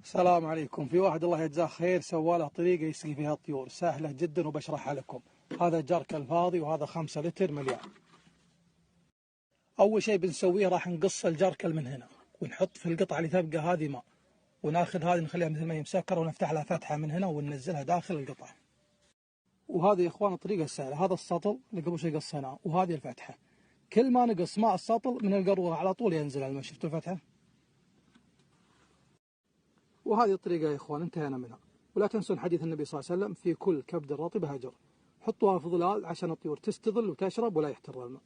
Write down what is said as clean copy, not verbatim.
السلام عليكم. في واحد الله يجزاه خير سواله طريقة يسقي فيها الطيور سهلة جدا وبشرحها لكم. هذا جرك الفاضي وهذا 5 لتر مليان. أول شيء بنسويه راح نقص الجركل من هنا ونحط في القطعة اللي تبقى هذه ماء، وناخذ هذه نخليها مثل ما هي مسكرة ونفتح لها فتحة من هنا وننزلها داخل القطعة. وهذه يا إخوان الطريقة السهلة. هذا السطل اللي قبل شوي قصيناه وهذه الفتحة. كل ما نقص ماء السطل من القارورة على طول ينزل الماء. شفتوا الفتحة؟ وهذه الطريقة يا إخوان انتهينا منها. ولا تنسون حديث النبي صلى الله عليه وسلم: في كل كبد رطب هجر. حطوها في ظلال عشان الطيور تستظل وتشرب ولا يحتر الماء.